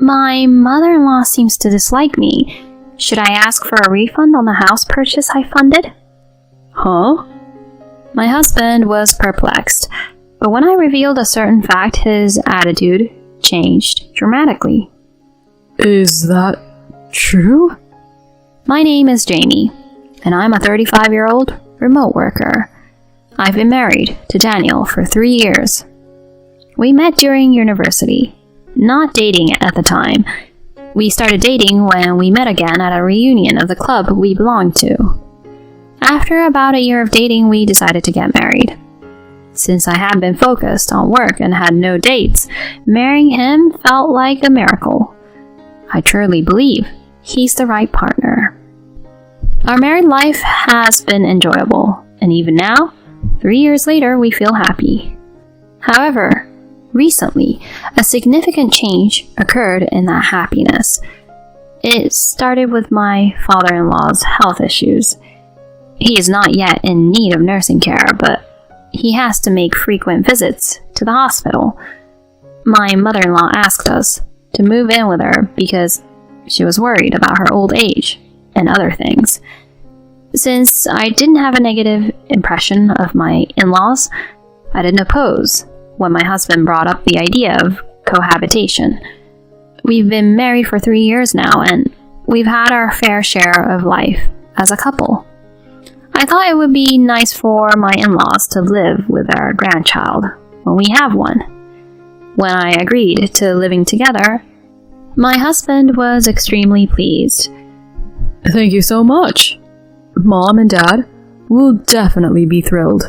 My mother-in-law seems to dislike me. Should I ask for a refund on the house purchase I funded? Huh? My husband was perplexed, but when I revealed a certain fact, his attitude changed dramatically. Is that true? My name is Jamie, and I'm a 35-year-old remote worker. I've been married to Daniel for 3 years. We met during university, not dating at the time. We started dating when we met again at a reunion of the club we belonged to. After about a year of dating, we decided to get married. Since I had been focused on work and had no dates, marrying him felt like a miracle. I truly believe he's the right partner. Our married life has been enjoyable, and even now, 3 years later, we feel happy. However, recently, a significant change occurred in that happiness. It started with my father-in-law's health issues. He is not yet in need of nursing care, but he has to make frequent visits to the hospital. My mother-in-law asked us to move in with her because she was worried about her old age and other things. Since I didn't have a negative impression of my in-laws, I didn't oppose when my husband brought up the idea of cohabitation. We've been married for 3 years now, and we've had our fair share of life as a couple. I thought it would be nice for my in-laws to live with our grandchild when we have one. When I agreed to living together, my husband was extremely pleased. Thank you so much. Mom and Dad will definitely be thrilled.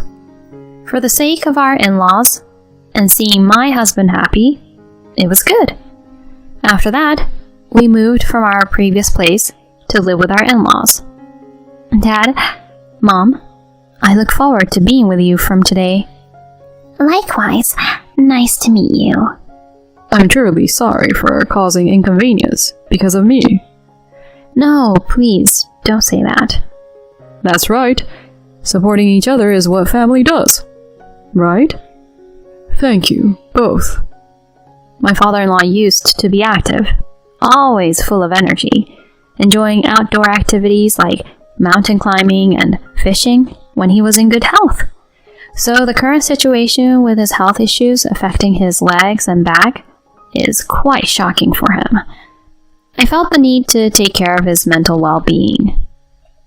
For the sake of our in-laws and seeing my husband happy, it was good. After that, we moved from our previous place to live with our in-laws. Dad, Mom, I look forward to being with you from today. Likewise, nice to meet you. I'm truly sorry for causing inconvenience because of me. No, please, don't say that. That's right. Supporting each other is what family does. Right? Thank you, both. My father-in-law used to be active, always full of energy, enjoying outdoor activities like mountain climbing and fishing when he was in good health. So the current situation with his health issues affecting his legs and back is quite shocking for him. I felt the need to take care of his mental well-being,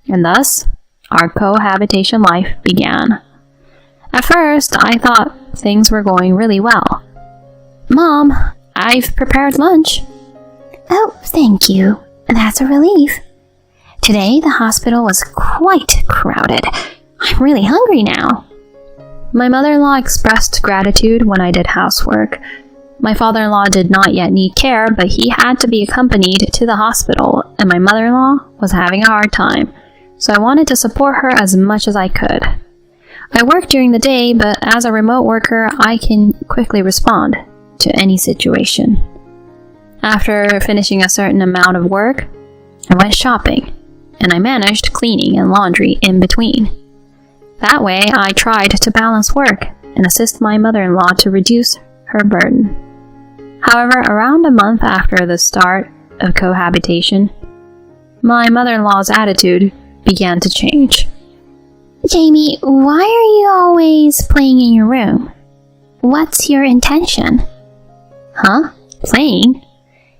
and thus our cohabitation life began. At first, I thought things were going really well. Mom, I've prepared lunch. Oh, thank you. That's a relief. Today, the hospital was quite crowded. I'm really hungry now. My mother-in-law expressed gratitude when I did housework. My father-in-law did not yet need care, but he had to be accompanied to the hospital, and my mother-in-law was having a hard time, so I wanted to support her as much as I could. I work during the day, but as a remote worker, I can quickly respond to any situation. After finishing a certain amount of work, I went shopping, and I managed cleaning and laundry in between. That way, I tried to balance work and assist my mother-in-law to reduce her burden. However, around a month after the start of cohabitation, my mother-in-law's attitude began to change. Jamie, why are you always playing in your room? What's your intention? Huh? Playing?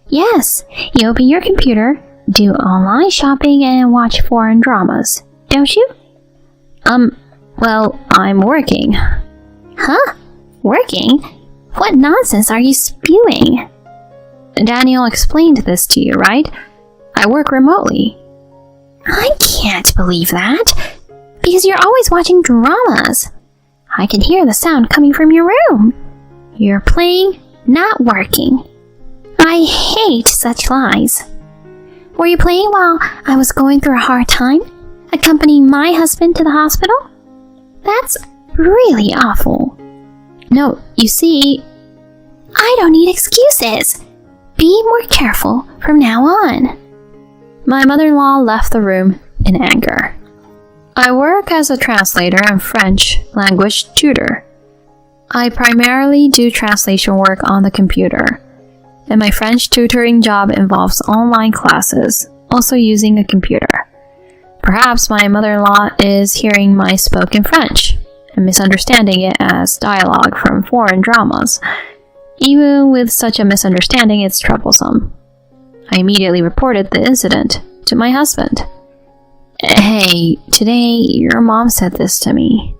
Yes, you open your computer, do online shopping, and watch foreign dramas, don't you? Well, I'm working. Huh? Working? What nonsense are you spewing? Daniel explained this to you, right? I work remotely. I can't believe that, because you're always watching dramas. I can hear the sound coming from your room. You're playing, not working. I hate such lies. Were you playing while I was going through a hard time, accompanying my husband to the hospital? That's really awful. No, you see, I don't need excuses. Be more careful from now on. My mother-in-law left the room in anger. I work as a translator and French language tutor. I primarily do translation work on the computer. and my French tutoring job involves online classes, also using a computer. Perhaps my mother-in-law is hearing my spoken French and misunderstanding it as dialogue from foreign dramas. Even with such a misunderstanding, it's troublesome. I immediately reported the incident to my husband. "Hey, today your mom said this to me."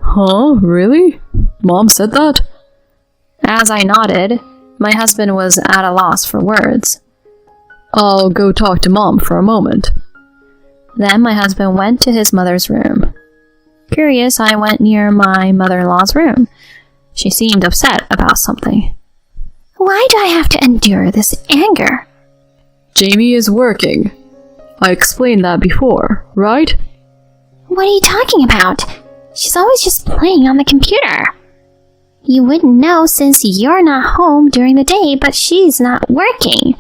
Huh? Really? Mom said that? As I nodded, my husband was at a loss for words. "I'll go talk to Mom for a moment." Then my husband went to his mother's room. Curious, I went near my mother-in-law's room. She seemed upset about something. "Why do I have to endure this anger?" "Jamie is working. I explained that before, right?" "What are you talking about? She's always just playing on the computer." "You wouldn't know since you're not home during the day, but she's not working.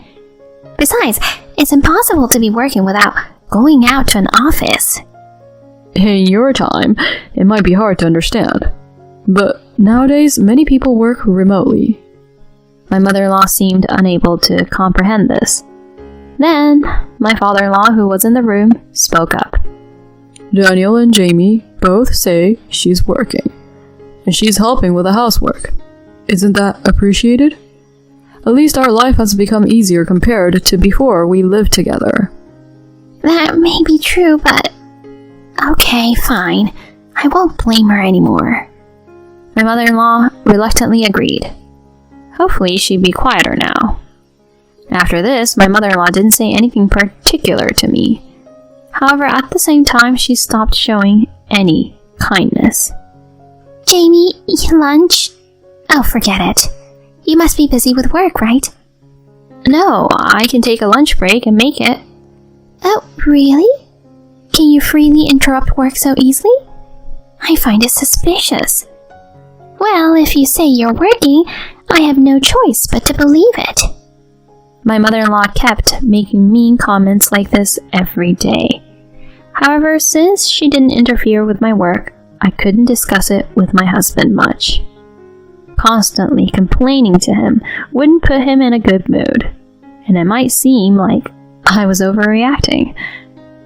Besides, it's impossible to be working without going out to an office." In your time, it might be hard to understand. But nowadays, many people work remotely. My mother-in-law seemed unable to comprehend this. Then, my father-in-law, who was in the room, spoke up. "Daniel and Jamie both say she's working, and she's helping with the housework. Isn't that appreciated? At least our life has become easier compared to before we lived together." "That may be true, but... okay, fine. I won't blame her anymore." My mother-in-law reluctantly agreed. Hopefully she'd be quieter now. After this, my mother-in-law didn't say anything particular to me. However, at the same time, she stopped showing any kindness. "Jamie, lunch? Oh, forget it. You must be busy with work, right?" "No, I can take a lunch break and make it." "Oh, really? Can you freely interrupt work so easily? I find it suspicious." "Well, if you say you're working, I have no choice but to believe it." My mother-in-law kept making mean comments like this every day. However, since she didn't interfere with my work, I couldn't discuss it with my husband much. Constantly complaining to him wouldn't put him in a good mood, and it might seem like I was overreacting.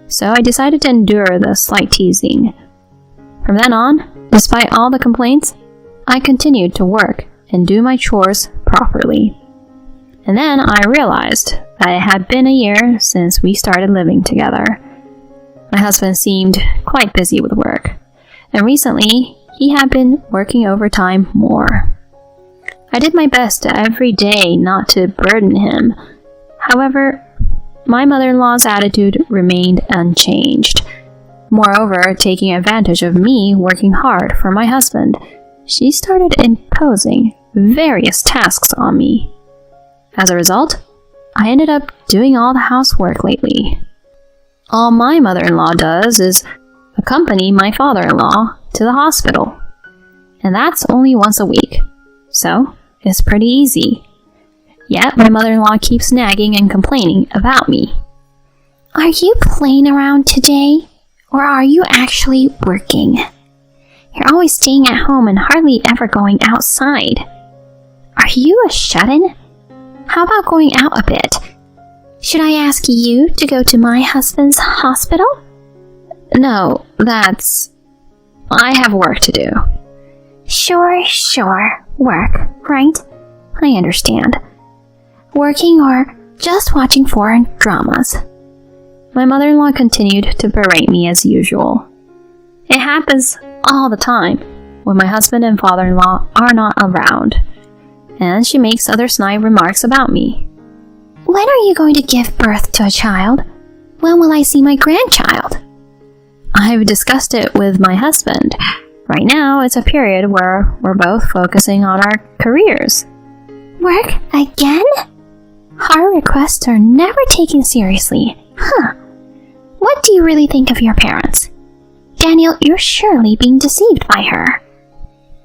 So I decided to endure the slight teasing. From then on, despite all the complaints, I continued to work and do my chores properly. And then I realized that it had been a year since we started living together. My husband seemed quite busy with work, and recently he had been working overtime more. I did my best every day not to burden him. However, my mother-in-law's attitude remained unchanged. Moreover, taking advantage of me working hard for my husband, she started imposing various tasks on me. As a result, I ended up doing all the housework lately. All my mother-in-law does is accompany my father-in-law to the hospital, and that's only once a week, so it's pretty easy. Yet my mother-in-law keeps nagging and complaining about me. "Are you playing around today, or are you actually working? You're always staying at home and hardly ever going outside. Are you a shut-in? How about going out a bit? Should I ask you to go to my husband's hospital?" "No, I have work to do." Sure. Work, right? I understand. Working or just watching foreign dramas?" My mother-in-law continued to berate me as usual. It happens all the time when my husband and father-in-law are not around, and she makes other snide remarks about me. "When are you going to give birth to a child? When will I see my grandchild?" I've discussed it with my husband. Right now, it's a period where we're both focusing on our careers. "Work again? Our requests are never taken seriously. What do you really think of your parents? Daniel, you're surely being deceived by her."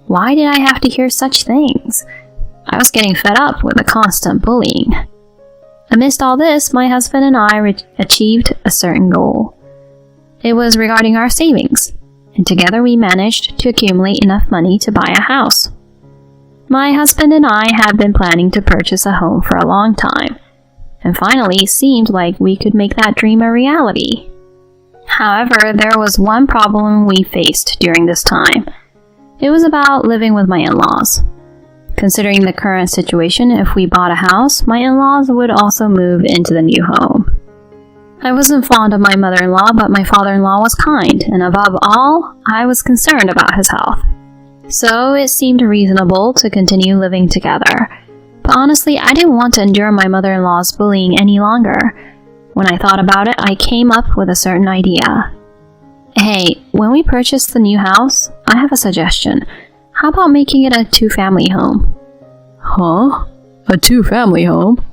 Why did I have to hear such things? I was getting fed up with the constant bullying. Amidst all this, my husband and I achieved a certain goal. It was regarding our savings, and together we managed to accumulate enough money to buy a house. My husband and I had been planning to purchase a home for a long time, and finally seemed like we could make that dream a reality. However, there was one problem we faced during this time. It was about living with my in-laws. Considering the current situation, if we bought a house, my in-laws would also move into the new home. I wasn't fond of my mother-in-law, but my father-in-law was kind, and above all, I was concerned about his health. So it seemed reasonable to continue living together. But honestly, I didn't want to endure my mother-in-law's bullying any longer. When I thought about it, I came up with a certain idea. Hey, when we purchase the new house, I have a suggestion. How about making it a two-family home? Huh? A two-family home?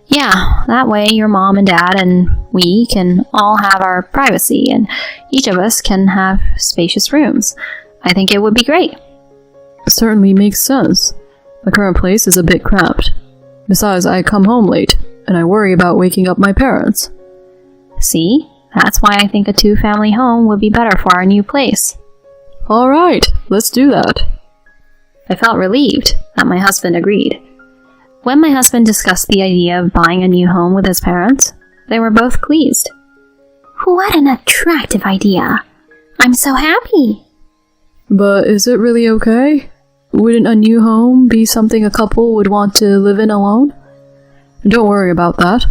Yeah, that way your mom and dad and we can all have our privacy, and each of us can have spacious rooms. I think it would be great. Certainly makes sense. The current place is a bit cramped. Besides, I come home late, and I worry about waking up my parents. See? That's why I think a two-family home would be better for our new place. Alright, let's do that. I felt relieved that my husband agreed. When my husband discussed the idea of buying a new home with his parents, they were both pleased. What an attractive idea! I'm so happy! But is it really okay? Wouldn't a new home be something a couple would want to live in alone? Don't worry about that.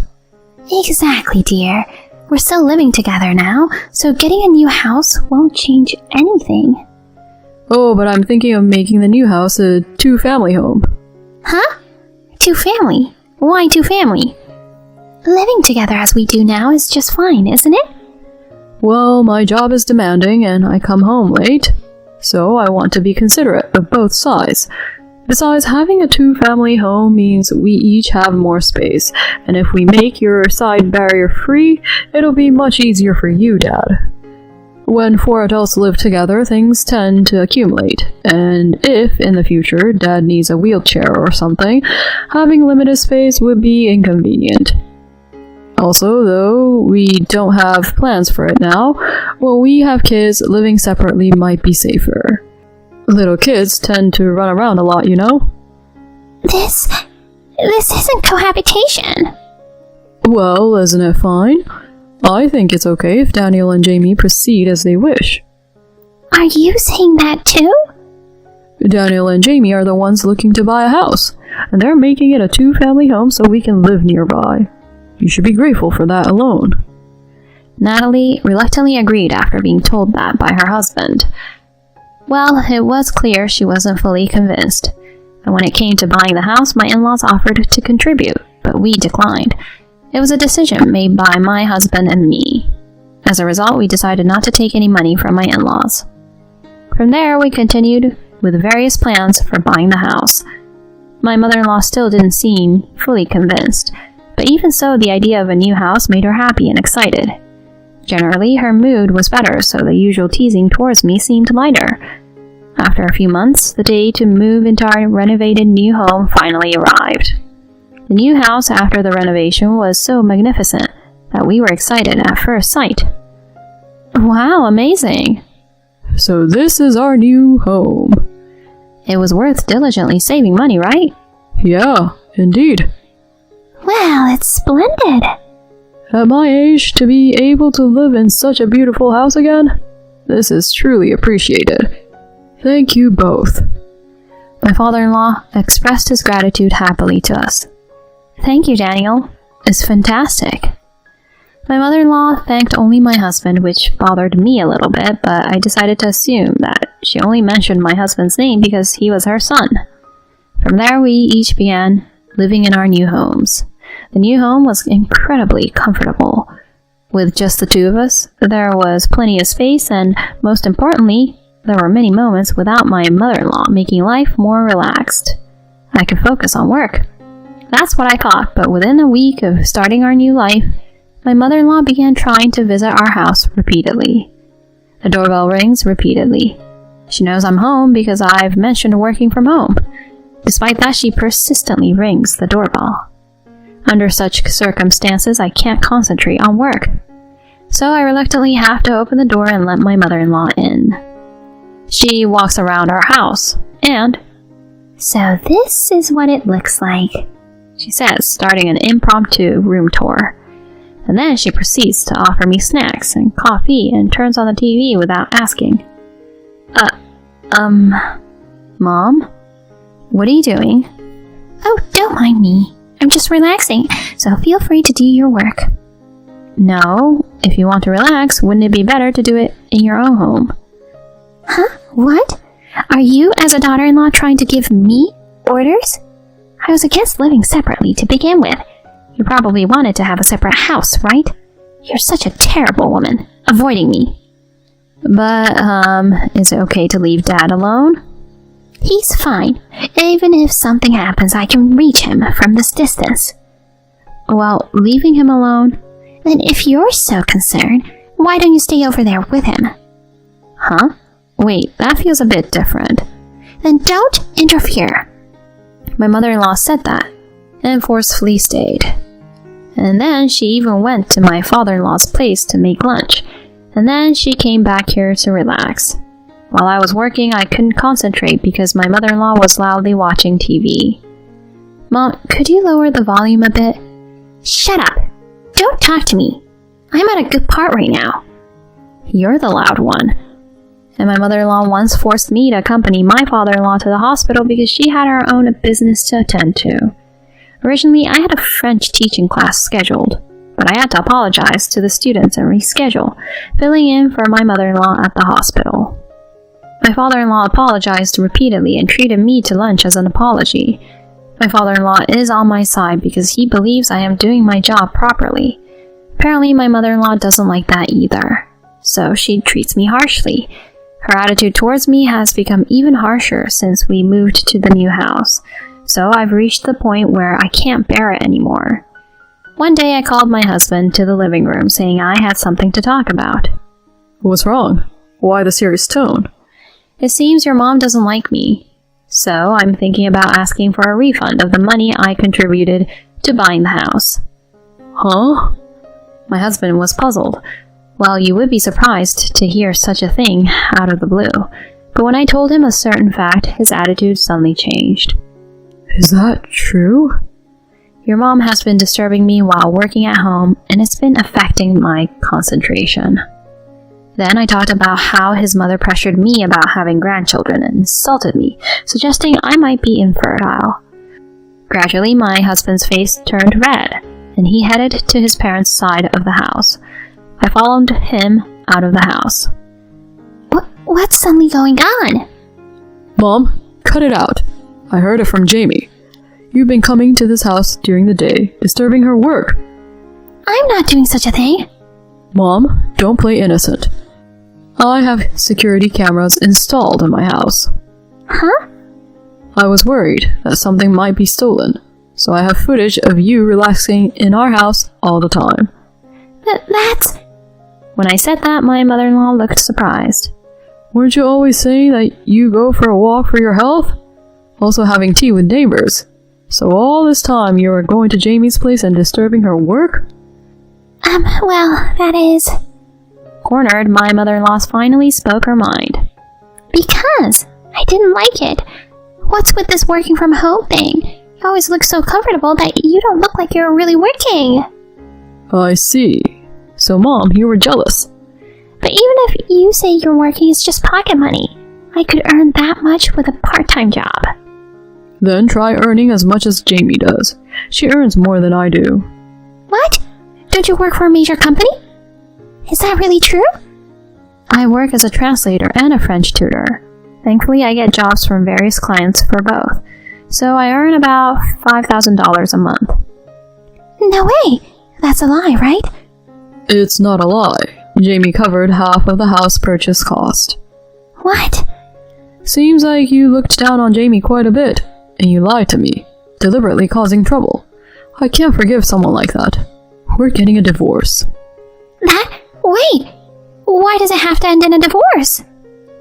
Exactly, dear. We're still living together now, so getting a new house won't change anything. Oh, but I'm thinking of making the new house a two-family home. Huh? Two-family? Why two-family? Living together as we do now is just fine, isn't it? Well, my job is demanding and I come home late, so I want to be considerate of both sides. Besides, having a two-family home means we each have more space, and if we make your side barrier-free, it'll be much easier for you, Dad. When four adults live together, things tend to accumulate, and if, in the future, Dad needs a wheelchair or something, having limited space would be inconvenient. Also, though we don't have plans for it now, when we have kids, living separately might be safer. Little kids tend to run around a lot, you know? This isn't cohabitation. Well, isn't it fine? I think it's okay if Daniel and Jamie proceed as they wish. Are you saying that too? Daniel and Jamie are the ones looking to buy a house, and they're making it a two-family home so we can live nearby. You should be grateful for that alone. Natalie reluctantly agreed after being told that by her husband. Well, it was clear she wasn't fully convinced, and when it came to buying the house, my in-laws offered to contribute, but we declined. It was a decision made by my husband and me. As a result, we decided not to take any money from my in-laws. From there, we continued with various plans for buying the house. My mother-in-law still didn't seem fully convinced, but even so, the idea of a new house made her happy and excited. Generally, her mood was better, so the usual teasing towards me seemed lighter. After a few months, the day to move into our renovated new home finally arrived. The new house after the renovation was so magnificent that we were excited at first sight. Wow, amazing! So this is our new home. It was worth diligently saving money, right? Yeah, indeed. Well, it's splendid! At my age, to be able to live in such a beautiful house again, this is truly appreciated. Thank you both. My father-in-law expressed his gratitude happily to us. Thank you, Daniel. It's fantastic. My mother-in-law thanked only my husband, which bothered me a little bit, but I decided to assume that she only mentioned my husband's name because he was her son. From there, we each began living in our new homes. The new home was incredibly comfortable. With just the two of us, there was plenty of space, and most importantly, there were many moments without my mother-in-law, making life more relaxed. I could focus on work. That's what I thought, but within a week of starting our new life, my mother-in-law began trying to visit our house repeatedly. The doorbell rings repeatedly. She knows I'm home because I've mentioned working from home. Despite that, she persistently rings the doorbell. Under such circumstances, I can't concentrate on work. So I reluctantly have to open the door and let my mother-in-law in. She walks around our house and So this is what it looks like, she says, starting an impromptu room tour. And then she proceeds to offer me snacks and coffee and turns on the TV without asking. Mom? What are you doing? Oh, don't mind me. I'm just relaxing, so feel free to do your work. No, if you want to relax, wouldn't it be better to do it in your own home? Huh? What? Are you, as a daughter-in-law, trying to give me orders? I was against living separately to begin with. You probably wanted to have a separate house, right? You're such a terrible woman, avoiding me. But, is it okay to leave Dad alone? He's fine. Even if something happens, I can reach him from this distance. Well, leaving him alone? Then if you're so concerned, why don't you stay over there with him? Huh? Wait, that feels a bit different. Then don't interfere. My mother-in-law said that, and forcefully stayed. And then she even went to my father-in-law's place to make lunch, and then she came back here to relax. While I was working, I couldn't concentrate because my mother-in-law was loudly watching TV. Mom, could you lower the volume a bit? Shut up! Don't talk to me! I'm at a good part right now. You're the loud one. And my mother-in-law once forced me to accompany my father-in-law to the hospital because she had her own business to attend to. Originally, I had a French teaching class scheduled, but I had to apologize to the students and reschedule, filling in for my mother-in-law at the hospital. My father-in-law apologized repeatedly and treated me to lunch as an apology. My father-in-law is on my side because he believes I am doing my job properly. Apparently, my mother-in-law doesn't like that either, so she treats me harshly. Her attitude towards me has become even harsher since we moved to the new house, so I've reached the point where I can't bear it anymore. One day I called my husband to the living room saying I had something to talk about. What's wrong? Why the serious tone? It seems your mom doesn't like me, so I'm thinking about asking for a refund of the money I contributed to buying the house. Huh? My husband was puzzled. Well, you would be surprised to hear such a thing out of the blue, but when I told him a certain fact, his attitude suddenly changed. Is that true? Your mom has been disturbing me while working at home, and it's been affecting my concentration. Then I talked about how his mother pressured me about having grandchildren and insulted me, suggesting I might be infertile. Gradually, my husband's face turned red, and he headed to his parents' side of the house. I followed him out of the house. What's suddenly going on? Mom, cut it out. I heard it from Jamie. You've been coming to this house during the day, disturbing her work. I'm not doing such a thing. Mom, don't play innocent. I have security cameras installed in my house. Huh? I was worried that something might be stolen, so I have footage of you relaxing in our house all the time. That's... When I said that, my mother-in-law looked surprised. Weren't you always saying that you go for a walk for your health? Also having tea with neighbors. So all this time you were going to Jamie's place and disturbing her work? Well, that is... Cornered, my mother-in-law finally spoke her mind. Because I didn't like it. What's with this working from home thing? You always look so comfortable that you don't look like you're really working. I see. So Mom, you were jealous. But even if you say you're working, it's just pocket money. I could earn that much with a part-time job. Then try earning as much as Jamie does. She earns more than I do. What? Don't you work for a major company? Is that really true? I work as a translator and a French tutor. Thankfully, I get jobs from various clients for both. So I earn about $5,000 a month. No way! That's a lie, right? It's not a lie. Jamie covered half of the house purchase cost. What? Seems like you looked down on Jamie quite a bit, and you lied to me, deliberately causing trouble. I can't forgive someone like that. We're getting a divorce. Wait! Why does it have to end in a divorce?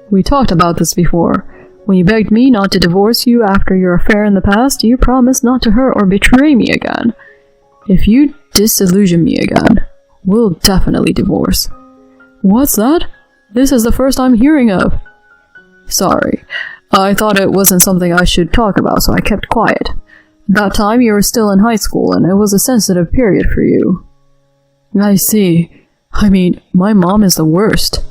We talked about this before. When you begged me not to divorce you after your affair in the past, you promised not to hurt or betray me again. If you disillusion me again, we'll definitely divorce. What's that? This is the first I'm hearing of. Sorry, I thought it wasn't something I should talk about, so I kept quiet. At that time, you were still in high school, and it was a sensitive period for you. I see. I mean, my mom is the worst.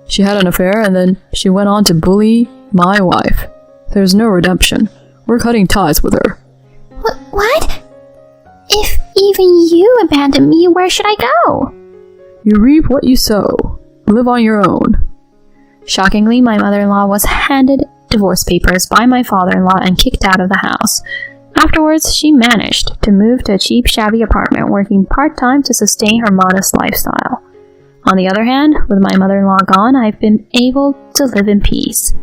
She had an affair, and then she went on to bully my wife. There's no redemption. We're cutting ties with her. What? If even you abandon me, where should I go? You reap what you sow. Live on your own. Shockingly, my mother-in-law was handed divorce papers by my father-in-law and kicked out of the house. Afterwards, she managed to move to a cheap, shabby apartment, working part-time to sustain her modest lifestyle. On the other hand, with my mother-in-law gone, I've been able to live in peace.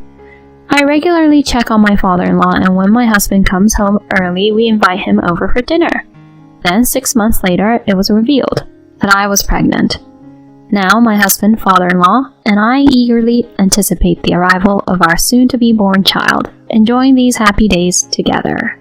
I regularly check on my father-in-law, and when my husband comes home early, we invite him over for dinner. Then, 6 months later, it was revealed that I was pregnant. Now, my husband, father-in-law, and I eagerly anticipate the arrival of our soon-to-be-born child, enjoying these happy days together.